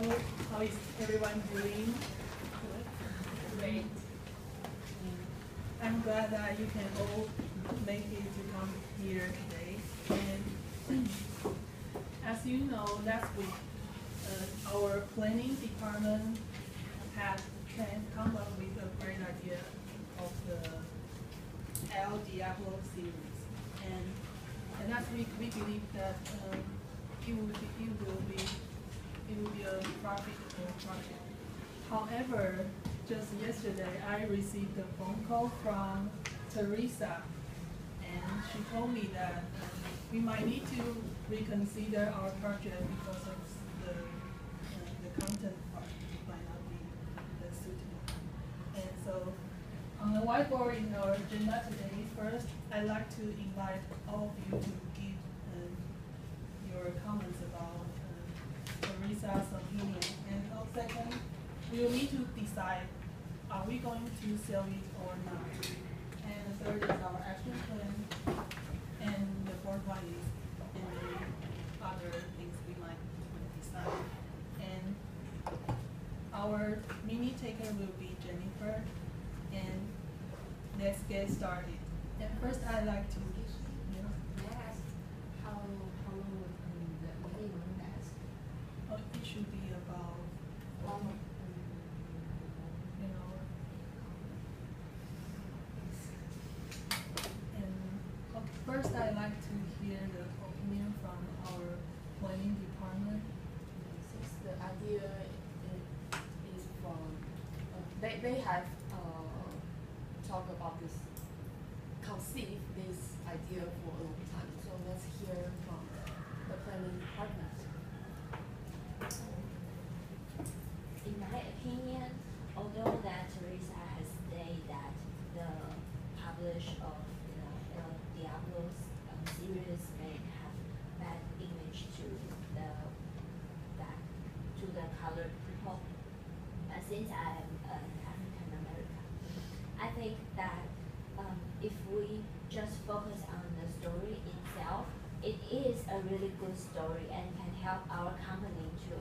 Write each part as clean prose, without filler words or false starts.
How is everyone doing? Great. I'm glad that you can all make it to come here today. And as you know, last week our planning department had come up with a great idea of the El Diablo series. And last week we believe that it will be a profitable project. However, just yesterday I received a phone call from Teresa, and she told me that we might need to reconsider our project because of the content part might not be suitable. And so on the whiteboard in our agenda today, first I'd like to invite all of you to give your comments about Teresa's opinion. And second, we will need to decide, are we going to sell it or not? And third is our action plan. And the fourth one is any other things we might decide. And our mini taker will be Jennifer. And let's get started. And first I'd like to How long would the meeting last? it should be about an hour. And okay, first I'd like to hear the opinion from our planning department. Since the idea is from, they have talked about this, conceived this idea for a long time. So let's hear from the planning department. In my opinion, although that Teresa has stated that the publish of El Diablo's series may have bad image to the colored people, since I am African American, I think that if we just focus on the story itself, it is a really good story and can help our company to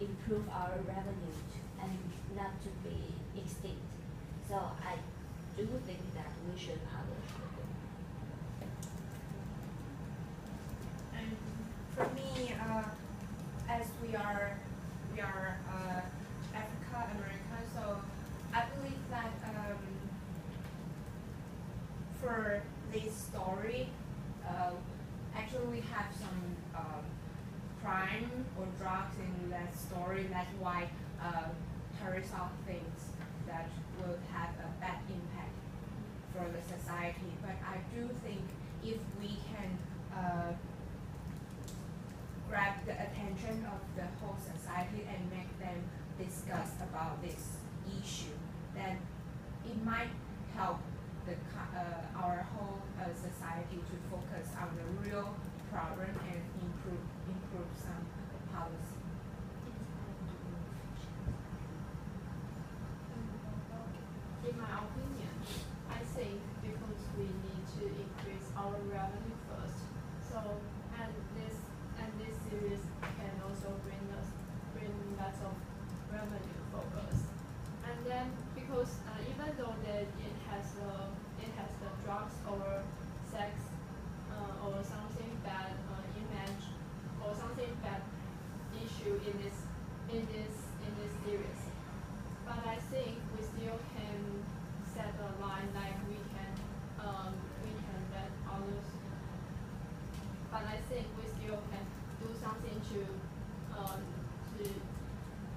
improve our revenue and not to be extinct. So I do think that we should publish the book. And for me, as we are African American, so I believe that for this story, actually we have some crime or drugs in that story. That's why Teresa thinks that will have a bad impact for the society. But I do think if we can grab the attention of the whole society and make them discuss about this issue, then it might help our whole society to focus on the real problem and improve some policy. In my opinion, I think because we need to increase our revenue first. So and this series can also bring lots of revenue for us. And then because even though that it has the drugs or sex or something bad image or something bad issue in this series, but I think we still can set a line, like we can let others. But I think we still can do something to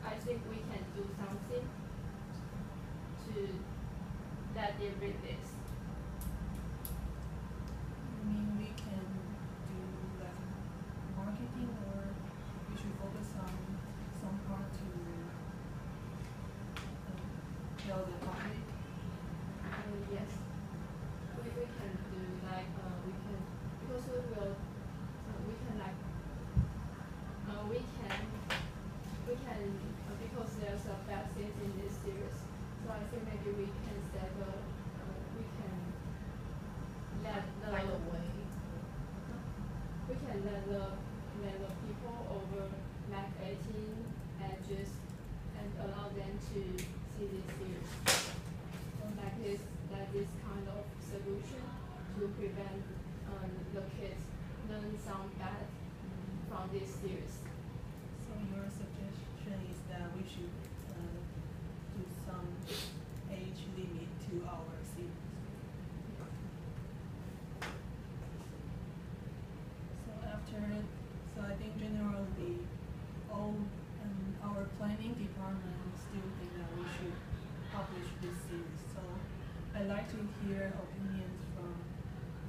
I think we can do something to let it release. I mean, we can do like marketing, or we should focus on some part to tell the public. Yes, we can do like we can, because we can like because there's a bad things in this series, so I think maybe we can set we can let the By the way, we can let the let the people over like 18 ages and allow them to see this series. So like this kind of solution to prevent the kids learn some bad from this series. So your suggestion is that we should do some age limit to our series. So I think generally all our planning department still think that we should publish this series. So I'd like to hear opinions from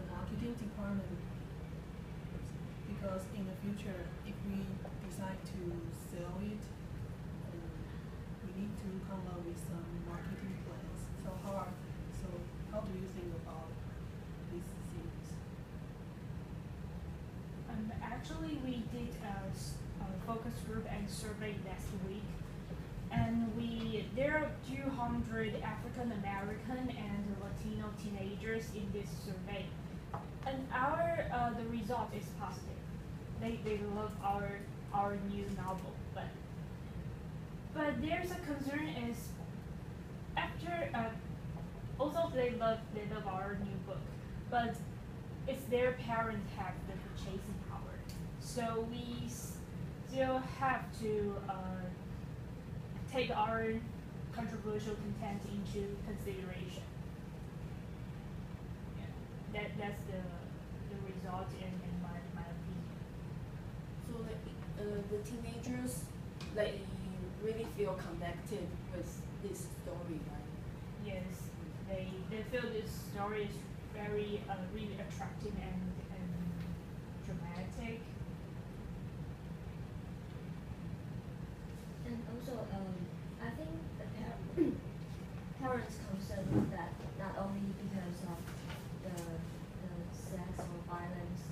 the marketing department, because in the future, if we decide to sell it, we need to come up with some marketing plans. So how do you think about this series? Actually, we did a focus group and survey last week, and there are 200 African American and Latino teenagers in this survey, and the result is positive. They love our new novel, but there's a concern is after although they love our new book, but it's their parents have the purchasing power, so we still have to take our controversial content into consideration. Yeah, that's the result in my opinion. So the teenagers, they really feel connected with this story, right? Yes, they feel this story is very really attractive and dramatic. And also, I think the parents' concern is that not only because of the sex or violence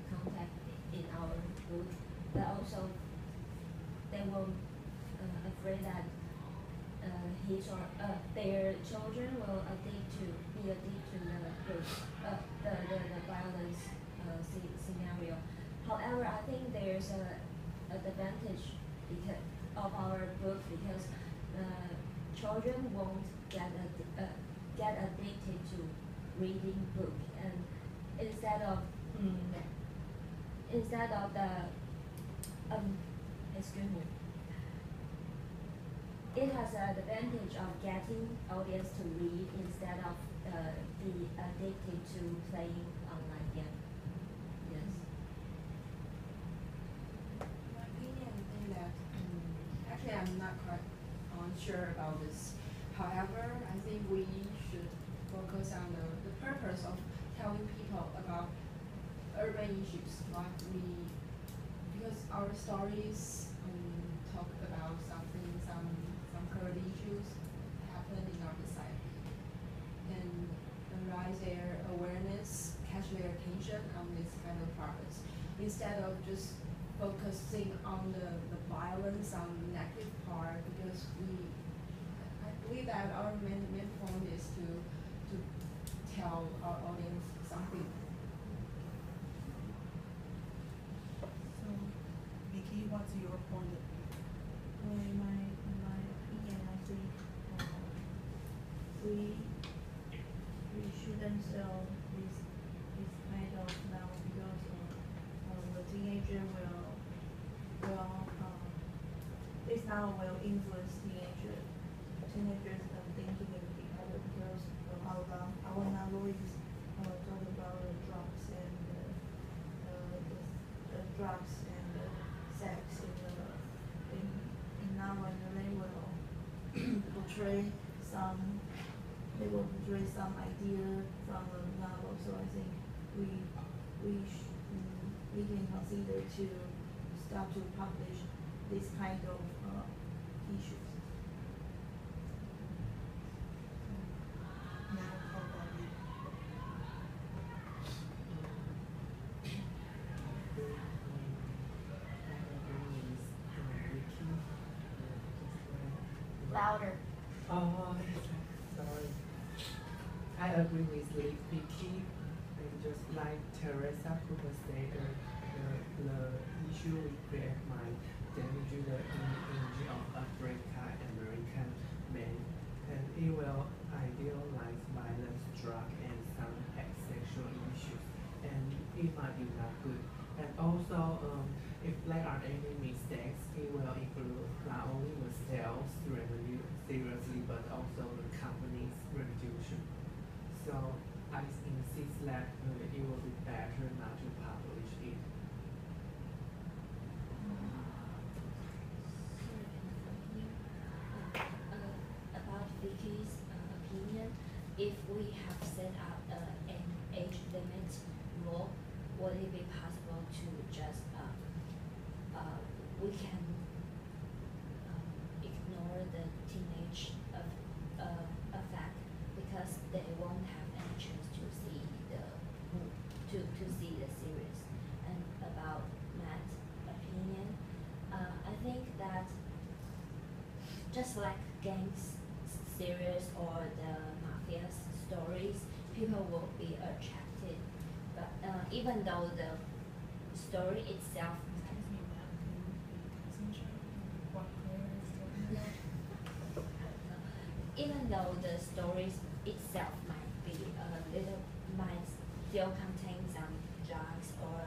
content in our book, but also they were afraid that their children will be addicted to the violence scenario. However, I think there's a advantage because of our book, because children won't get addicted to reading book, and instead of the excuse me, it has an advantage of getting audience to read instead of be addicted to playing online game. Yes. In my opinion, I think that actually I'm not quite sure about this. However, I think we should focus on the purpose of telling people about urban issues, because our stories talk about some current issues happen in our society, and raise their awareness, catch their attention on this kind of problems, instead of just focusing on the violence, on the negative part, because I believe that our main point is to tell our audience something. So, Vicky, what's your point of view? Well, in my opinion, I think we shouldn't sell this kind of novel because the teenager it's not will influence teenagers thinking in the other, because our novel is talk about the drugs and the drugs and sex in novel, and they will portray some idea from the novel. So I think we can consider to start to publish this kind of issues. Now, how about you? Louder. Oh, sorry. I agree with Vicky, and just like Teresa who was said, the issue will create might damage the image of Africa American men, and it will idealize violence, drug, and some sexual issues, and it might be not good. And also, if there are any mistakes, it will improve not only the sales revenue seriously, but also the company's reputation. So I insist that it will be better not to publish it. About Vicky's opinion, if we have set up an age limit rule, would it be possible to just we can ignore the teenage effect because they won't have any chance to see to see the series. And about Matt's opinion, I think that just like gangs series or the mafia stories, people will be attracted. But even though the story itself, Excuse me, ma'am, can you concentrate on what Claire is talking about? even though the stories itself might be might still contain some drugs or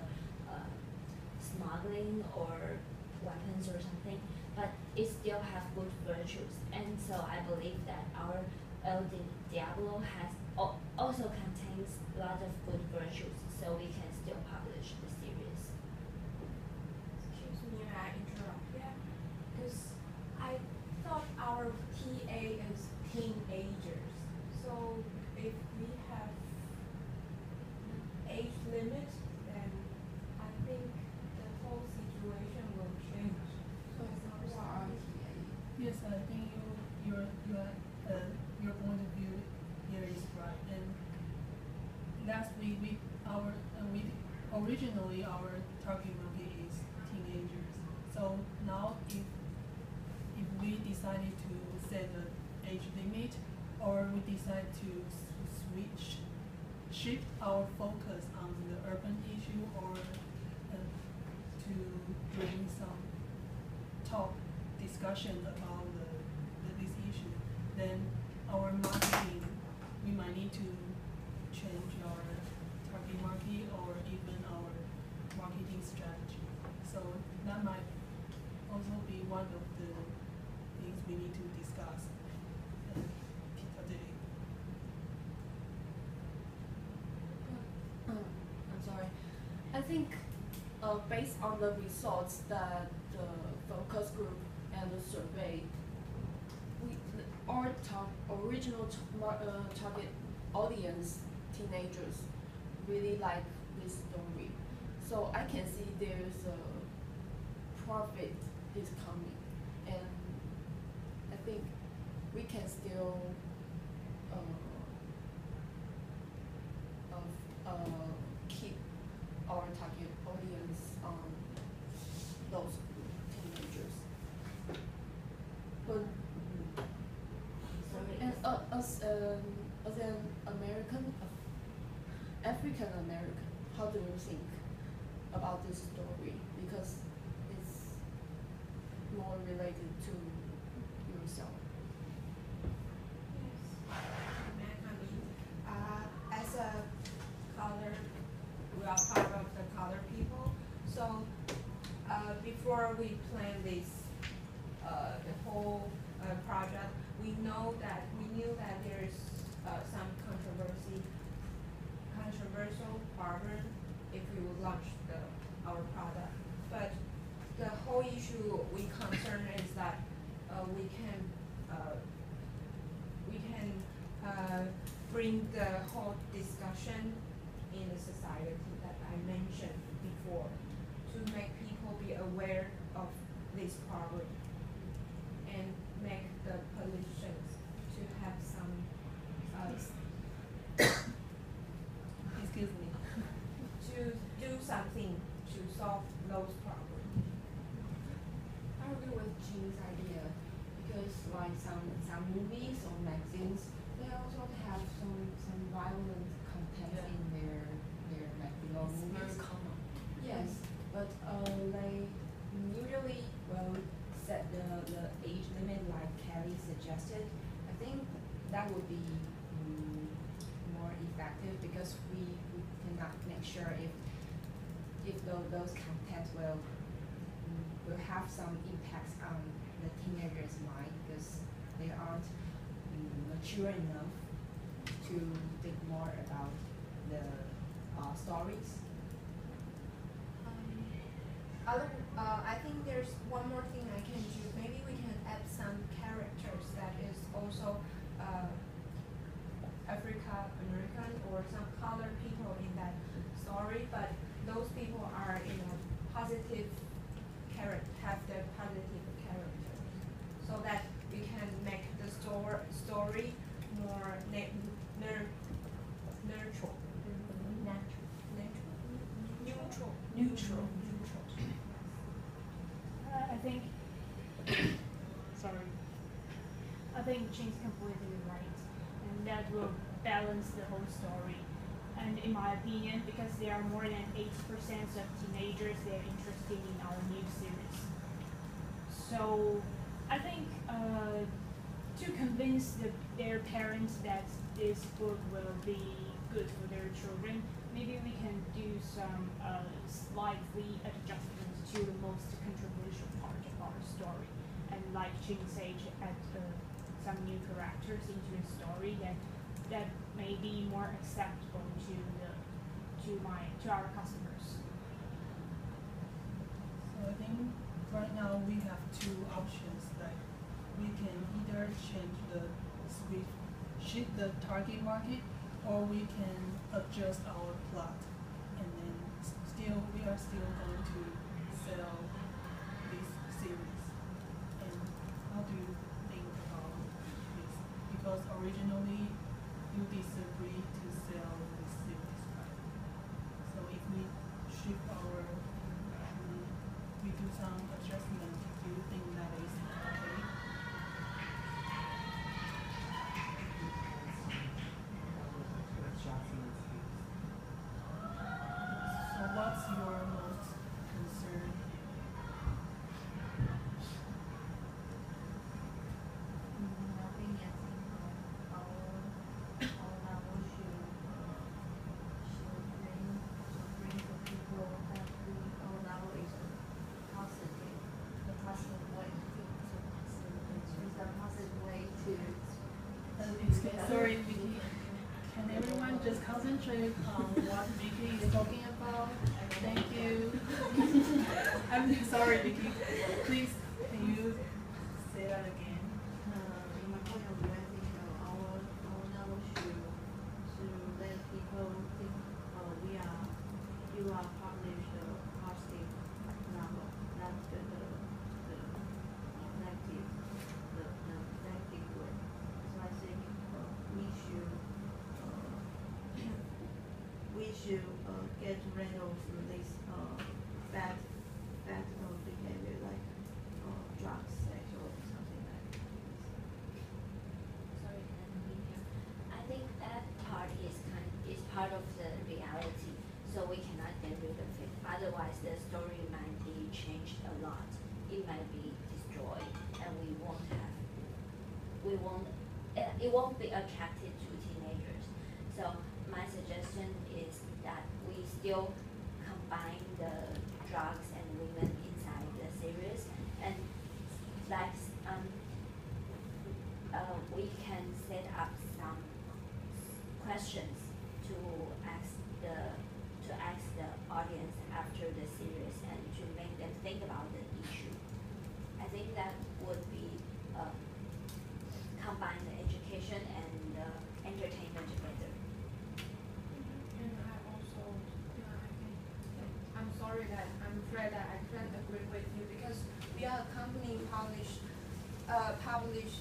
smuggling or weapons or something, but it still have good virtues. And so I believe that our El Diablo has also contains a lot of good virtues, so we can still publish the series. Excuse me, may I interrupt? Yeah, because I thought our TA is teenagers. So if we have age limit, then I think the whole situation will change. So it's not for our TA. Yes, I think your point of view here is right. And last week we originally our target market is teenagers. So now if we decided to set an age limit, or we decide to shift our focus on the urban issue, or to bring some talk discussion about this issue, then our marketing, we might need to change our target market or even our marketing strategy. So that might also be one of the things we need to discuss today. I'm sorry. I think based on the results that the focus group and the survey, our original target audience, teenagers, really like this story. So I can see there's a profit is coming, and I think we can still keep our target audience on those teenagers. But Sorry. and as an American, African American, how do you think about this story? Because it's more related to yourself. Yes. May I come in? As a color, we are part of the color people. So before we plan this, the whole project, we knew that there's some controversial problem if we would launch our product. But the whole issue we concern is that we can bring the whole discussion in the society that I mentioned before to make people be aware of this problem and make the politicians to have some Excuse me. to do something to solve those problems. I agree with Jean's idea because like some movies or magazines, they also have some violent content in their like below It's movies. very common. Yes, Jenny suggested, I think that would be more effective because we cannot make sure if those content will have some impacts on the teenagers' mind because they aren't mature enough to think more about the stories. I think there's one more thing I can do. Maybe we can add some characters that is also African American or some colored people in that story, but those people are in a positive character, have the positive characters, so that we can make the story more neutral. Neutral. I think, sorry, I think Chin's completely right, and that will balance the whole story. And in my opinion, because there are more than 80% of teenagers that are interested in our new series. So I think to convince their parents that this book will be good for their children, maybe we can do some slightly adjustments to the most controversial part of our story. And like Chin said, add some new characters into the story that may be more acceptable to our customers. So I think right now we have two options. Like we can either shift the target market, or we can adjust our plot, and then we are still going to sell this series. And how do you think about this? Because originally you disagree to sell this series, right? So if we shift we do some adjustment, do you think that is okay? So what's your most concern? Nothing. I think our novel should bring the people that our novel is positive, the positive way. It's a positive way to. Sorry, Vicky. Can everyone just concentrate on what Vicky is talking about? Thank you. I'm sorry, Vicky. Please, can you say that again? In my point of view, I think our novel should let people think you are published a positive novel, not the negative way. So I think we should get rid of this bad behavior like drugs, sex, or something like that. Sorry, can I be here? I think that part is part of the reality, so we cannot get rid of it. Otherwise, the story might be changed a lot. It might be destroyed, and it won't be attractive to teenagers. So my suggestion is that we still combine the drugs and women inside the series, and like we can set up some questions to ask the audience after the series and to make them think about the issue. I think that would be combine the education and entertainment together. And I also, I'm sorry that I'm afraid that I can't agree with you because we are a company publish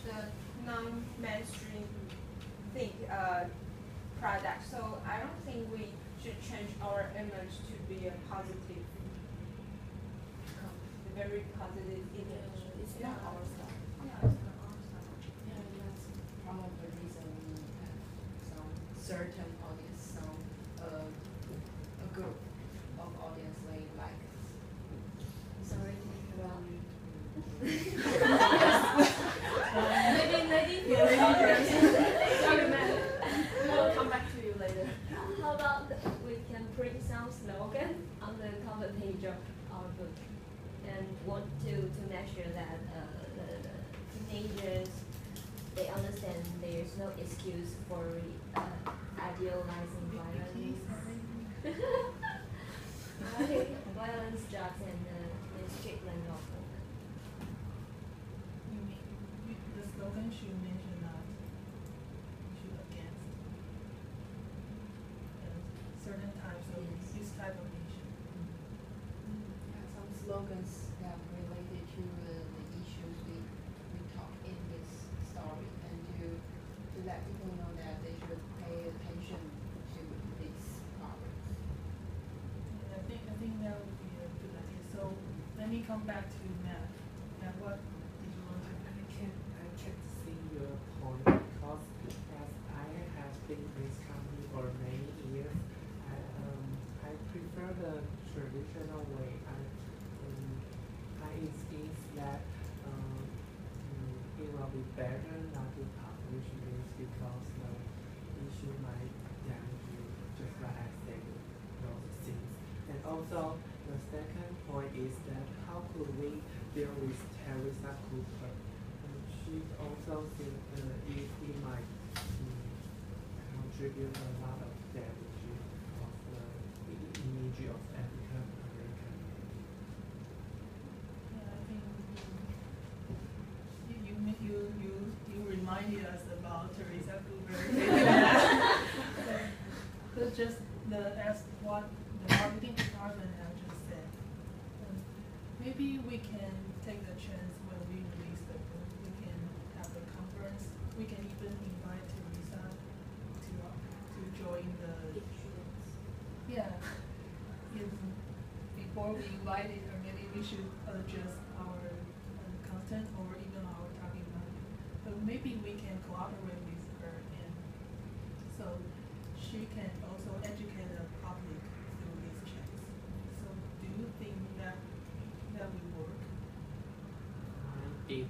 the non-mainstream product. So I don't think we should change our image to be a positive, very positive image. It's not our style. Yeah, it's not our style. Yeah, that's one of the reason we have some certain audience, a group of audience they like. Sorry to interrupt you. Maybe we can print some slogan on the cover page of our book, and want to make sure that the teenagers, they understand there's no excuse for idealizing violence. Violence, drugs, and mistreatment of women. You mean the slogan should mention that should against certain types of this type of issue. Yeah, some slogans that related to the issues we talk in this story, and to let people know that they should pay attention to these problems. And I think that would be a good idea. So let me come back to Matt. Matt, what did you want to? I can see your point because as I have been in this company for many years, I prefer the traditional way. I insist that it will be better not to publish this because the issue might damage you, just like I said, those things. And also, the second point is that how could we deal with Teresa Cooper? She also thinks if we might contribute a lot of damage of the image of African American. Yeah, I think you reminded us about Teresa Cooper. That's just as what the marketing department have just said. Maybe we can take the chance when we release the book. We can have a conference. We can even invite Teresa to join the. Yeah. Before we invite her, maybe we should adjust our content or even our target market. But maybe we can cooperate with her, and so she can also educate the public through these chats. So do you think that will work?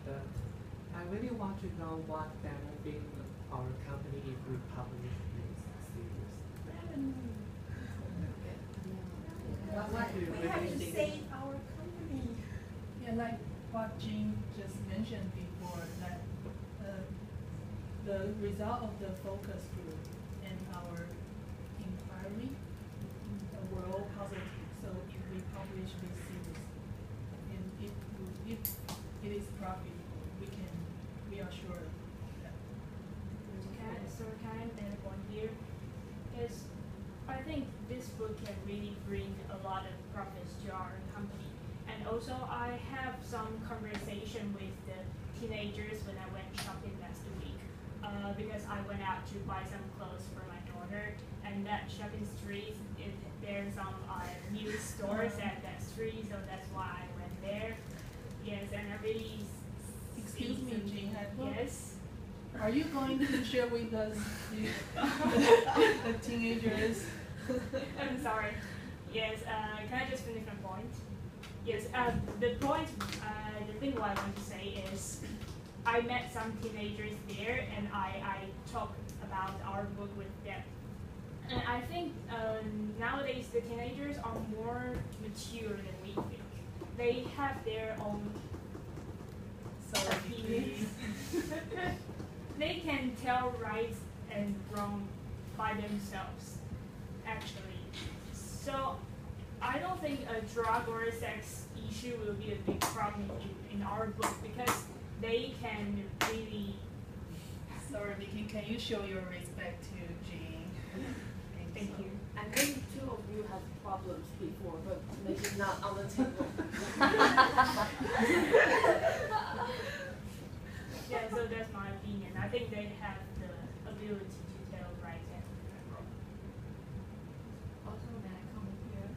But I really want to know what benefit our company if we publish this series. What do you We have really to think? save our company. Yeah, like what Jean just mentioned before, that the result of the focus group and our inquiry were all positive. So if we publish this series, and if it is profitable, we are sure of that. Can I add one here? Because I think this book can really bring a lot of profits to our company. And also I have some conversation with the teenagers when I went shopping last week. Because I went out to buy some clothes for my daughter, and that shopping street, there's some new stores at that street, so that's why I went there. Yes, and I really Excuse me, Jean. Yes. Are you going to share with us the teenagers? I'm sorry. Yes, can I just finish my point? Yes, the point, the thing what I want to say is, I met some teenagers there, and I talked about our book with them. And I think nowadays the teenagers are more mature than we think. They have their own opinions. They can tell right and wrong by themselves, actually. So I don't think a drug or a sex issue will be a big problem in our book, because they can really. Sorry, Vicky, can you show your respect to Jean? Thank you. And maybe two of you have problems before, but maybe not on the table. Yeah, so that's my opinion. I think they have the ability to tell right and wrong. Also, when I come here,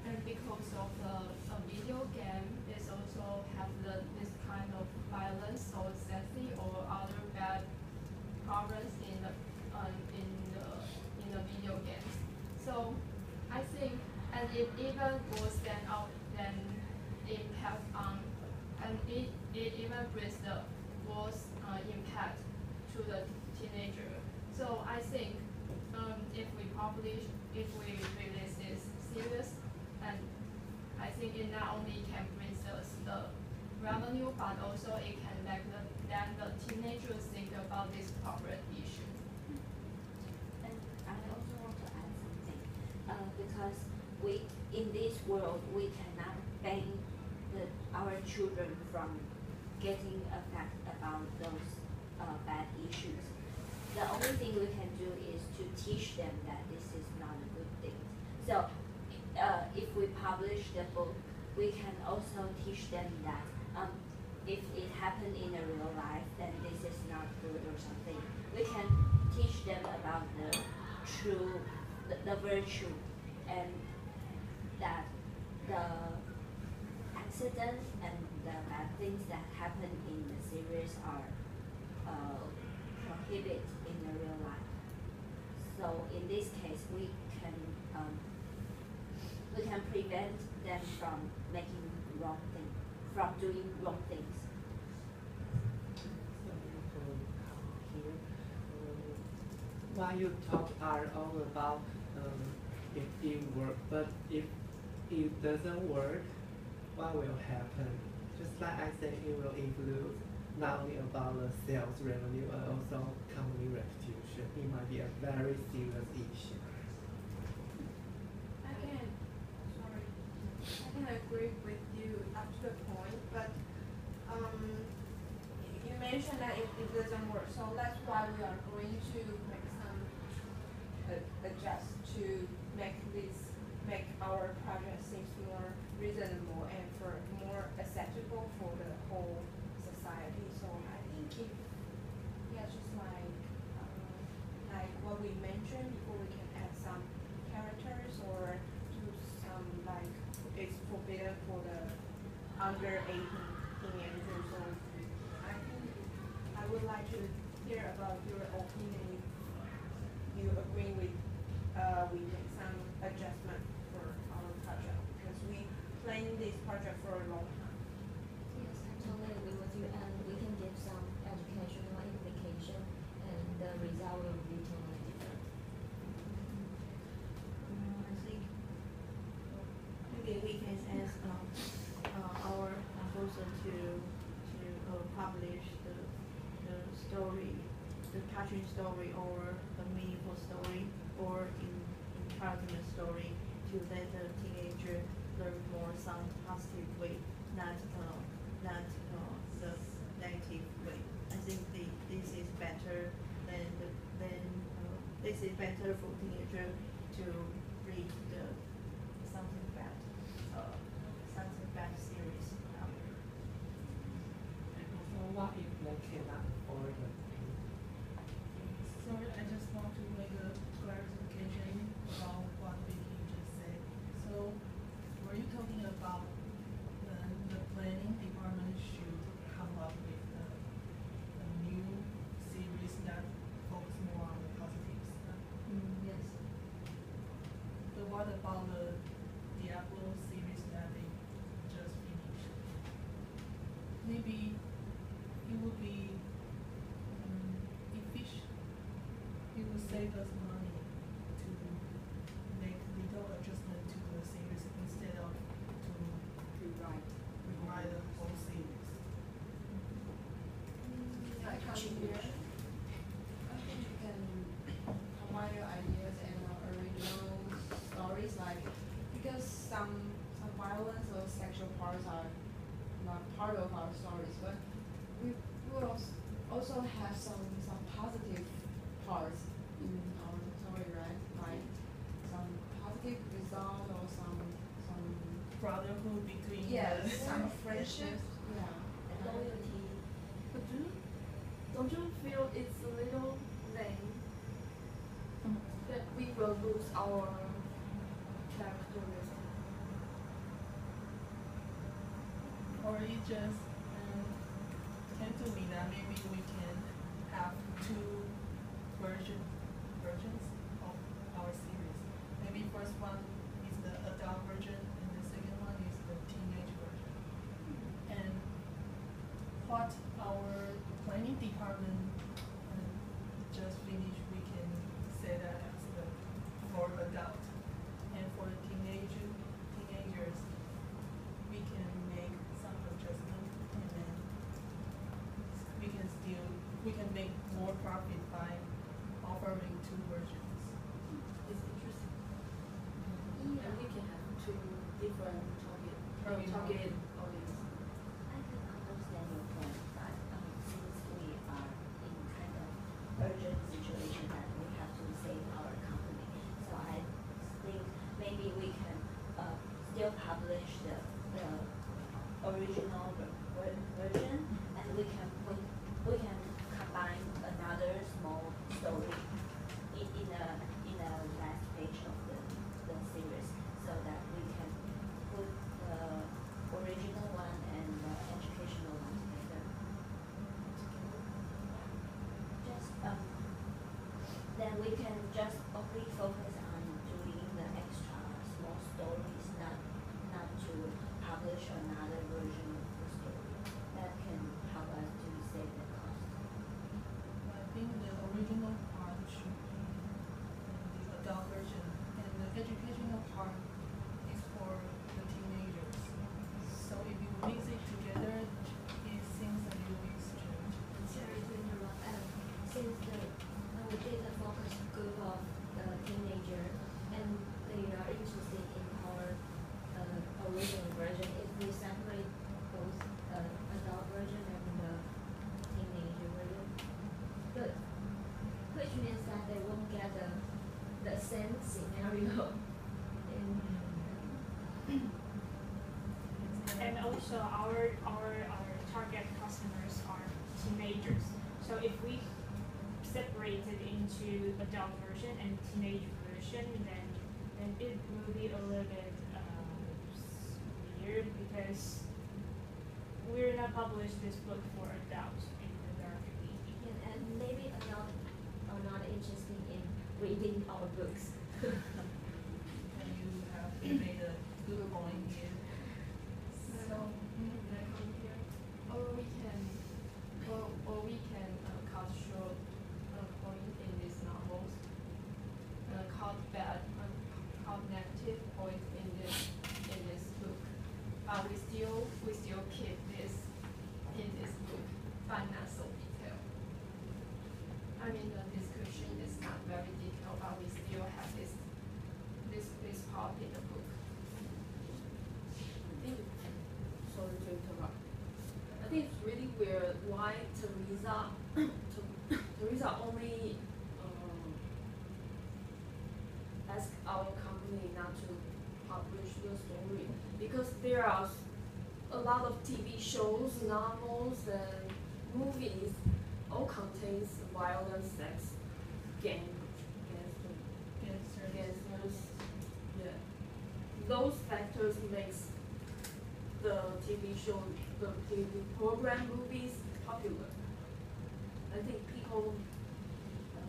and because of the video game, is also have this kind of violence or sexy or other bad problems in the video games. So I think, and it even will stand out than impact on, and it even brings the worst impact to the teenager. So I think if we release this series, and I think it not only can bring us the revenue, but also it can make the teenagers think about this problem issue. And I also want to add something, because we, in this world, we cannot ban our children from getting affected about those bad issues. The only thing we can do is to teach them that this is not a good thing. So, if we publish the book, we can also teach them that if it happened in a real life, then this is not good or something. We can teach them about the true, the virtue, and that the accidents and the bad things that happen in the series are prohibited in the real life. So in this case, we can prevent them from making wrong things, from doing wrong things. Here, while you talk are all about if it work, but if it doesn't work, what will happen? Just like I said, it will influence not only about the sales revenue, but also company reputation. It might be a very serious issue. I can agree with you up to the point, but you mentioned that if it doesn't work, so that's why we are going to make some adjust to make our project seems more reasonable and for more acceptable for the whole society. So I think just like what we mentioned before, we can add some characters or do some like it's forbidden for the under 18 teenagers. So I think I would like to hear about your opinion. If you agree with we make some adjustment for our project because we planned this project for a long time. Yes, I totally agree with you, and we can give some educational implication, and the result will be totally different. I think maybe we can ask our composer to publish the story, the touching story or a meaningful story or encouragement story to let the teenager learn more some positive way, not the negative way. I think this is better than this is better for teenager to read the something bad series. So what if they cannot afford the thing? Sorry, I just want to make a clarification about what Vicky just said. So, were you talking about the planning department should come up with a new series that focus more on the positive stuff? Yes. But what about the Diablo series that they just finished? Maybe it would be efficient. It would save us money to make little adjustment to the series instead of to rewrite the whole series. I think you can combine your ideas and original stories, like because some violence or sexual parts are not part of our stories, but we will also have some positive parts in our story, right? Like some positive result or some Brotherhood between some friendship, Loyalty. But don't you feel it's a little lame that we will lose our characteristic? or it just came to me that maybe we can have two versions of our series. Maybe first one is the adult version and the second one is the teenage version. And what our planning department just finished, we can say that as the to different target Target target audience. I can understand your point, but since we are in kind of urgent situation that we have to save our company, so I think maybe we can still publish the original version, and we can combine another small story in the last page of the series, so that we can put the original one and the educational one together. Just then we can just only focus on doing the extra small stories, not to publish another version of the story. That can help us to save the cost. I think the original part should be the adult version, and the educational part is for the teenagers. So if you mix it together, it seems a little bit strange. Sorry to interrupt. Since we did the focus group of the teenager, and they are interested in our original version, if we separate both adult version and the teenager version, which means that they won't get the same scenario. And also our target customers are teenagers. So if we separate it into adult version and teenage version, then it will be a little bit weird, because we're not publish this book for adults in the American League. And maybe adults are not interested in reading our books. And you have made a good point here. So, Or we can cut short a point in these novels, cut negative point in this book, but we still keep this in this book, but not so detailed. I mean, the description is not very detailed, but we still have this part in the book. I think, sorry to interrupt. I think it's really weird why Teresa only asked our company not to publish the story, because there are a lot of TV shows, novels, and movies all contains violence, sex, gangsters. Yeah, those factors makes the TV show, the TV program, movies popular. I think people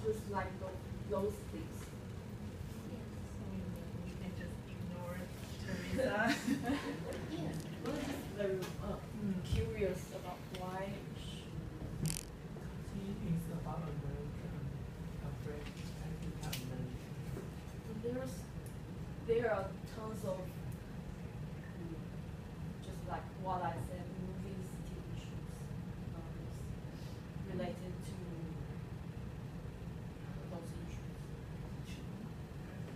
just like those things. so we can just ignore Teresa. Yeah. I'm just very curious about why. It's about American outbreak, American. There are tons of just like what I said, movies, TV shows, novels related to those issues.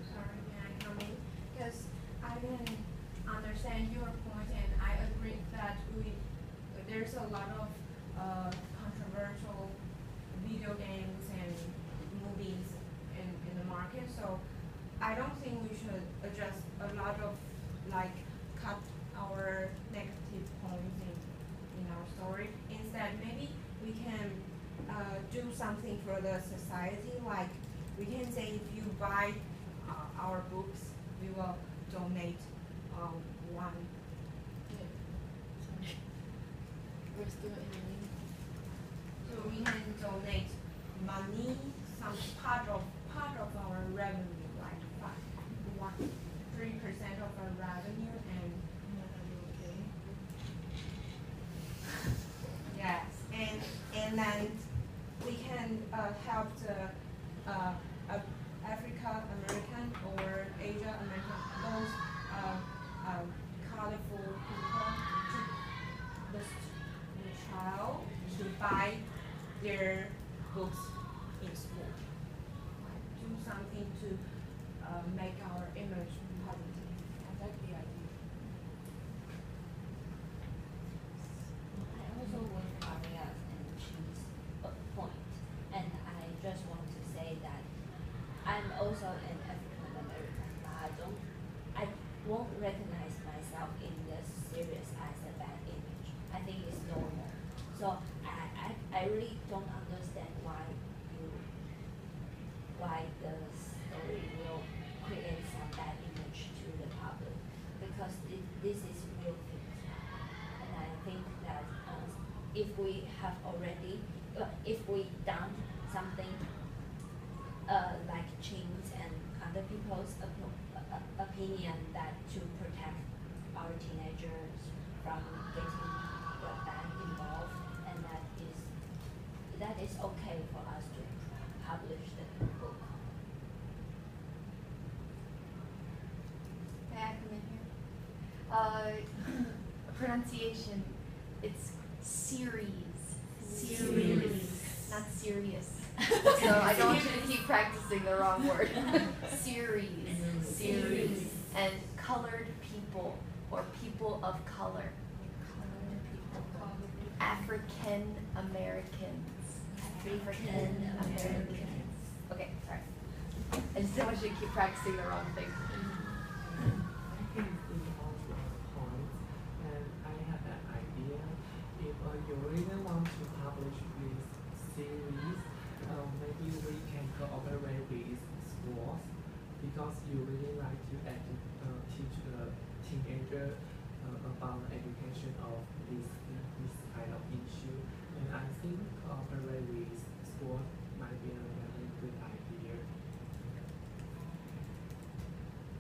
Sorry, may I come in? Because I can understand your point, and I agree that there's a lot of controversial video games and movies in the market. So I don't think we should adjust a lot of cut our negative points in our story. Instead, maybe we can do something for the society. Like we can say, if you buy our books, we will donate one. We're still in the meeting. So we can donate money, some part of our revenue, like 3% of our revenue, and yes, and then we can help the Africa American or Asia American, those colorful people, to the child to buy their books in school. Like do something to make our image positive. I like the have already, if we done something like change and other people's opinion that to protect our teenagers from getting bad involved, and that is okay for us to publish the book. May I come in here? Pronunciation, it's series, not serious. So I don't want you to keep practicing the wrong word. Series, and colored people or people of color. African Americans. Okay, sorry. I just don't want you to keep practicing the wrong thing. I think in all your points, and I have an idea. If you really want to publish this series, maybe we can cooperate with schools, because you really like to teach the teenager about the education of this kind of issue, and I think cooperate with schools might be a very good idea.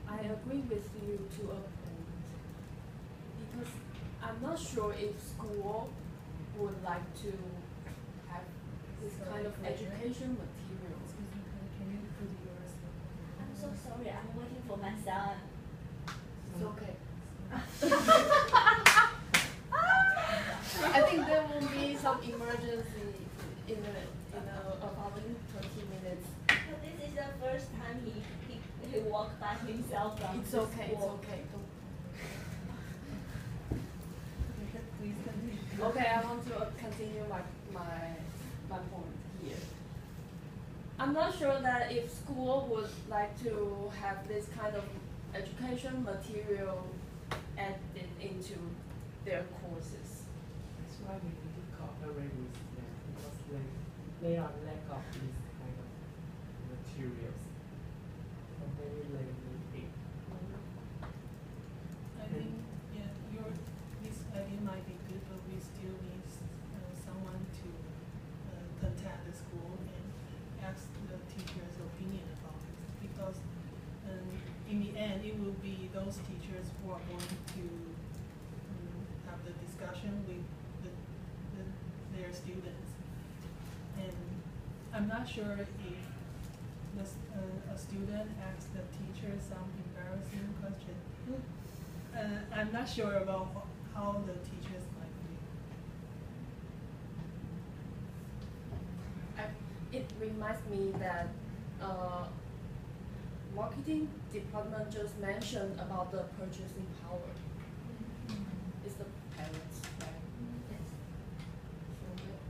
I agree with you to a point, because I'm not sure if school would like to have this kind of education materials. Excuse me, can you put yours? I'm so sorry, I'm waiting for my son. It's okay. I think there will be some emergency in the following 20 minutes. But this is the first time he walked by himself from It's the okay, it's school. okay. Please continue. Okay, I want to continue my point here. I'm not sure that if school would like to have this kind of education material added into their courses. That's why we need to cooperate with them, because they are lack of this kind of materials. So maybe they need it. I think, yeah, this idea might be good, but we still need someone to contact the school and ask the teacher's opinion about it. Because in the end, it will be those teachers who are going to have the discussion with their students. And I'm not sure if a student asks the teacher some embarrassing question. I'm not sure about how the teachers might be. It reminds me that marketing department just mentioned about the purchasing power. It's the parents, right? Yes.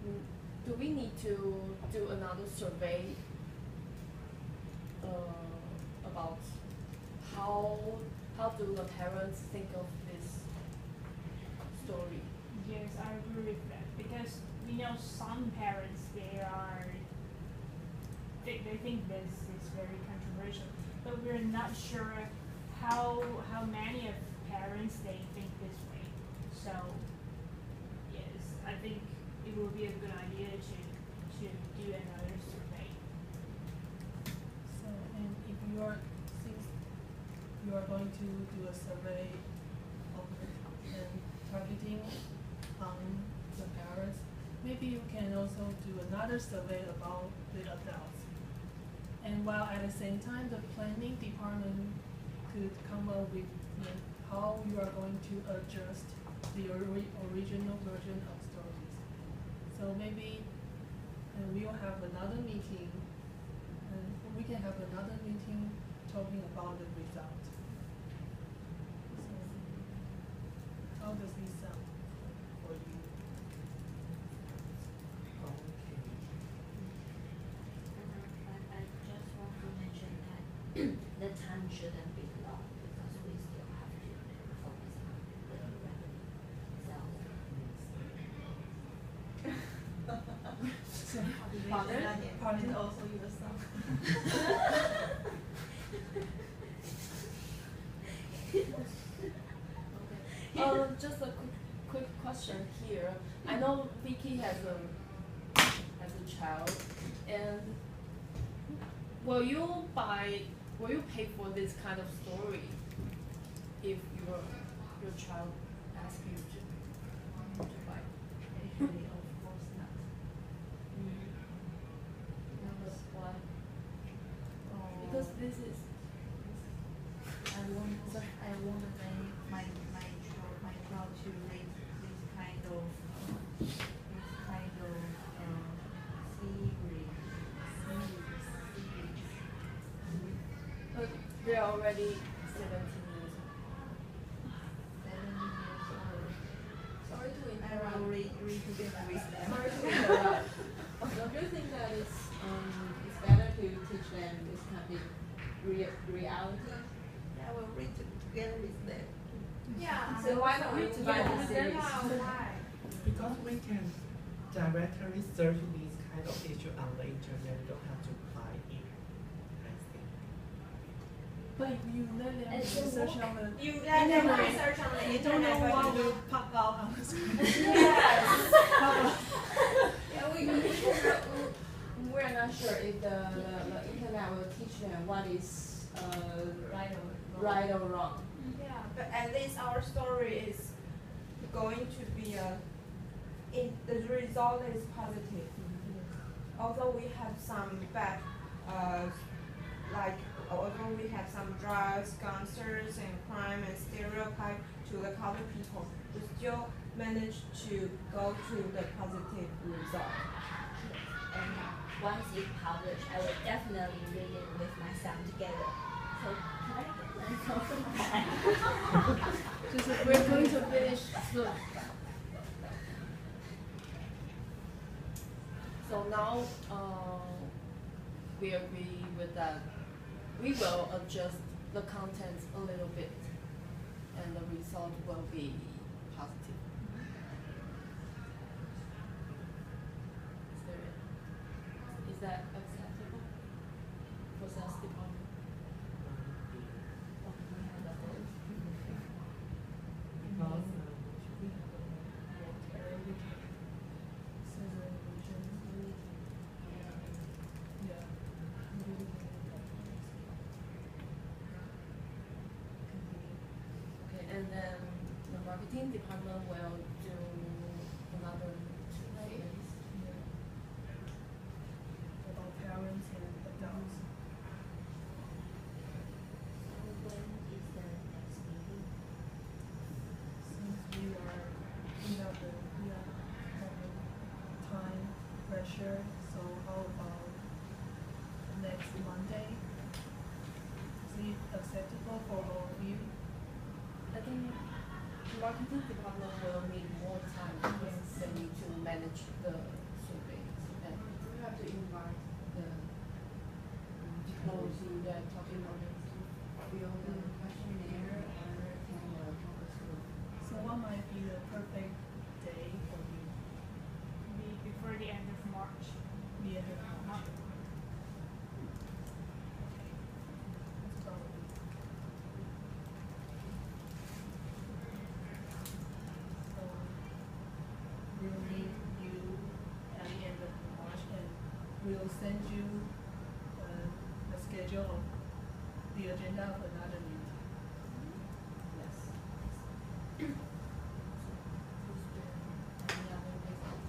So, do we need to do another survey about how do the parents think of this story? Yes, I agree with that, because some parents they think this is very controversial, but we're not sure how many of parents they think this way. So yes, I think it will be a good idea to do another survey. So, and if since you are going to do a survey and targeting the parents, maybe you can also do another survey about the adults. And while at the same time, the planning department could come up with how you are going to adjust the original version of stories. So maybe we'll have another meeting, and we can have another meeting talking about the result. So, how does this sound for you? Okay. I just want to mention that the time shouldn't be long, because we still have to focus on the revenue. So Pardon? Also yourself. Just a quick question. question here. I know Vicky has a child, and will you pay for this kind of story if your child asks you to buy? Actually, of course not. That's why. Oh, Because this is. I want my child to read this kind of series. But they're already 17 years old. 7 years old. Sorry to I interrupt. will read together with them. Sorry to interrupt. Don't you think that it's better to teach them this kind of reality? I will read together with them. Yeah. So why don't you buy the series? Why? Because we can directly search these kind of issue on the internet, don't have to buy it, I think. But you let them It's research on the You let them internet. research on the You don't know internet, what but you will pop out on the screen. Yes. Yeah, we're not sure if the internet will teach them what is right or wrong. Yeah, but at least our story is going to be the result is positive. Although we have some bad, although we have some drugs, gangsters, and crime and stereotype to the colored people, we still manage to go to the positive result. And once it's published, I will definitely read it with my son together. So can I get my phone? Just we're going to finish soon. So now we agree with that. We will adjust the contents a little bit, and the result will be positive. Is that acceptable for sales department? Because Okay, and then the marketing department will do another 2 days. About parents and adults. When is the next meeting? Since we have time pressure, so how about next Monday? Is it acceptable for all of you? I think the marketing department will need more time because they need to manage the surveys and We have to invite the people who they're talking about. fill the questionnaire or attend the focus group. So what might be the perfect day for you? Maybe before the end of March. The end of March? That's probably. So we'll meet you at the end of March and we'll send you a schedule of the agenda of another meeting. Yes. Any other business?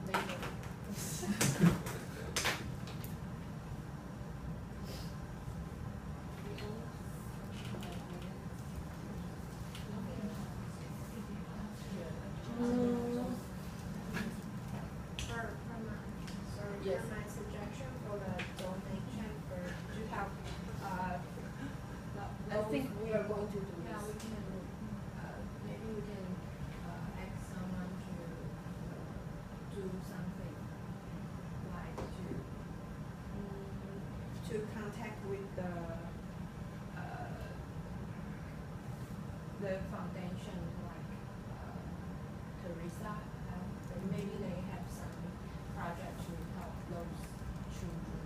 Later. Yes. For my suggestion for the donation for to help I think we are going to do Yeah, we this. can, maybe we can ask someone to do something, like to contact with the foundation, like Teresa, maybe they have some project to help those children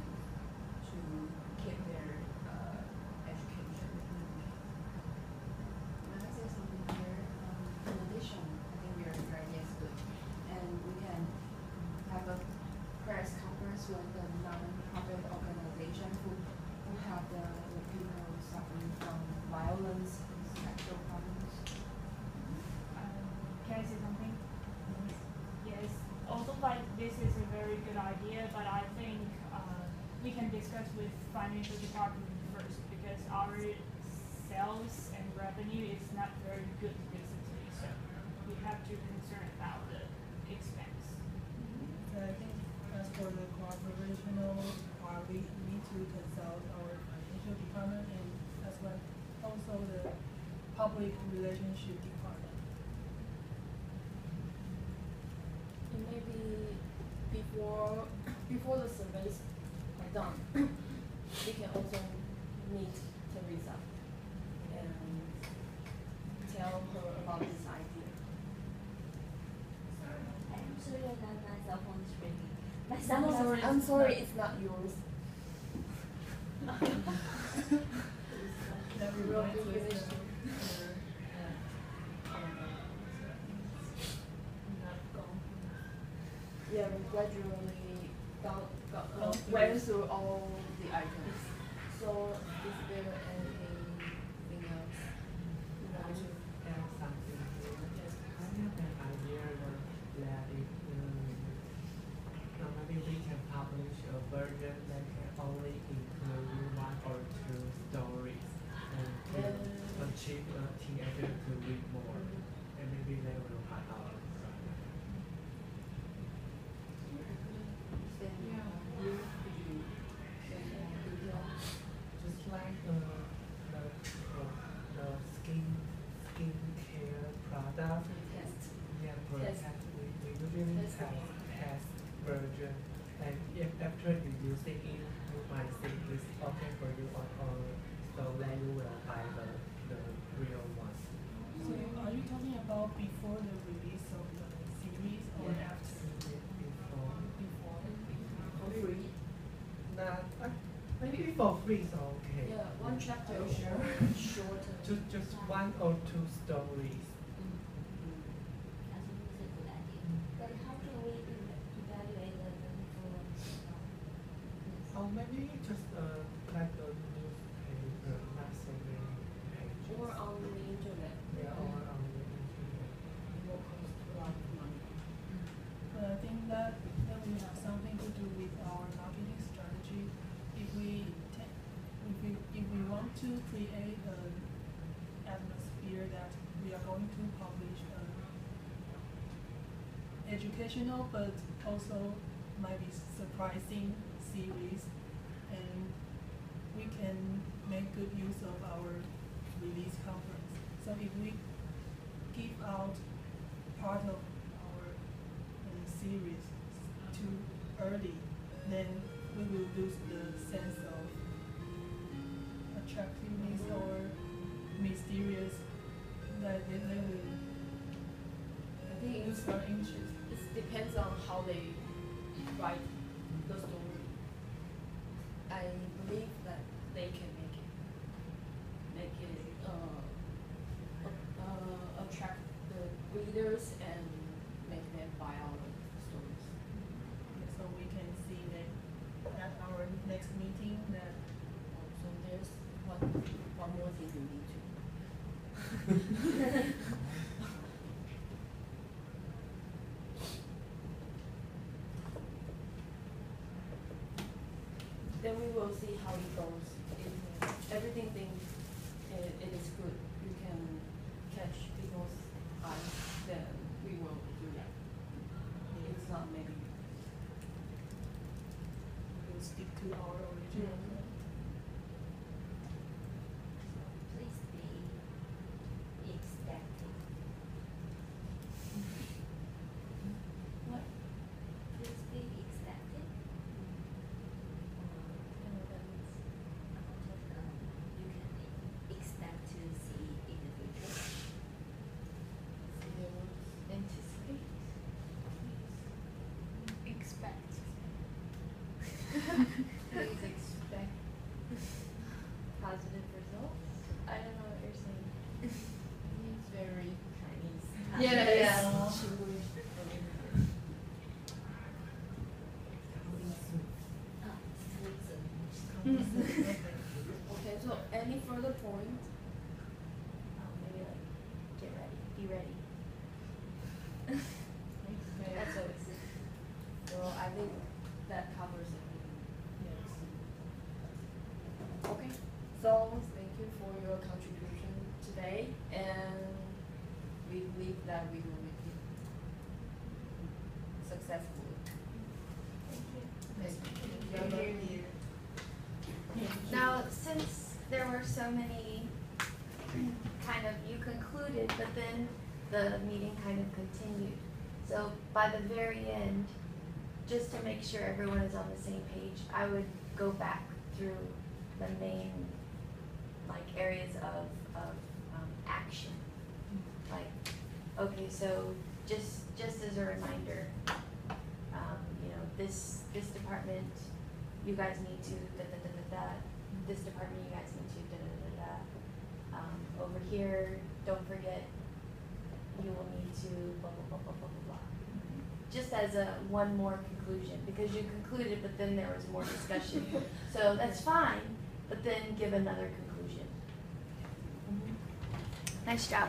to keep their education. Can I say something here? women's sexual problems. Can I say something? Yes. Also, like this is a very good idea, but I think we can discuss with financial department first because our sales and revenue is not very good recently, so we have to concern about the expense. So I think as for the cooperational part, we need to consult our financial department and as well also the public relationship department. And maybe before the surveys are done, we can also meet Teresa and tell her about this idea. I'm sorry that my cell phone is ringing. My cell phone is I'm sorry, it's not yours. That We'll reminds be us finished. not gone. Yeah, we gradually Gone through. went through all the items. So is there anything else you want to? Add something here. Yes. I have an idea that if maybe we can publish a version that can only include one or two stories and to achieve a teenager to read more. And maybe they will find out. Then you could you say more detail? Just like the skincare product. Test. Yeah, Test. protect. We usually Test. have test version. And if after you using it, you might think it's okay for you or so then you will buy the real one. So are you talking about before the release of the series or Yeah. after? Before. Before. For free. Not, maybe for free is okay. Yeah, one chapter or shorter. Just one or two stories. I think it's a good idea. But how can we evaluate the influence of this? Or maybe just like a newspaper, not so many pages. Or on the internet. Yeah, or on the internet. It will cost a lot of money. But I think that will have something to do with our marketing strategy. If we want to create an atmosphere that we are going to publish an educational but also might be surprising series, and we can make good use of our release conference. So if we give out part of our series too early, then we will lose the sense of attractiveness or mysterious that they will I think lose our interest. it depends on how they write the story. I believe that they can make it attract the readers and make them buy our stories. So we can see that at our next meeting that So there's one more thing you need to. Then we will see how it goes. If everything thinks it is good, you can catch people's eyes, then we will do that. It's not maybe. we'll stick to our original. Mhm. Please be ecstatic. What? Please be ecstatic. You can expect to see in the future. Anticipate. Expect. Please expect positive results. I don't know what you're saying. It's very Chinese. Yeah, yeah. Chinglish. Sweet. Okay, so any further points? be ready. That's always. So I think that covers it. Yes. Okay, so thank you for your contribution today, and we believe that we will make it successfully. Thank you. Now, since there were so many, you concluded, but then the meeting kind of continued. So by the very end, just to make sure everyone is on the same page, I would go back through the main, areas of action. Okay, so just as a reminder, this department, you guys need to da-da-da-da-da. This department, you guys need to da-da-da-da-da. Over here, don't forget, you will need to blah, blah, blah, blah, blah, blah, blah. Just as one more conclusion, because you concluded, but then there was more discussion. So that's fine, but then give another conclusion. Nice job.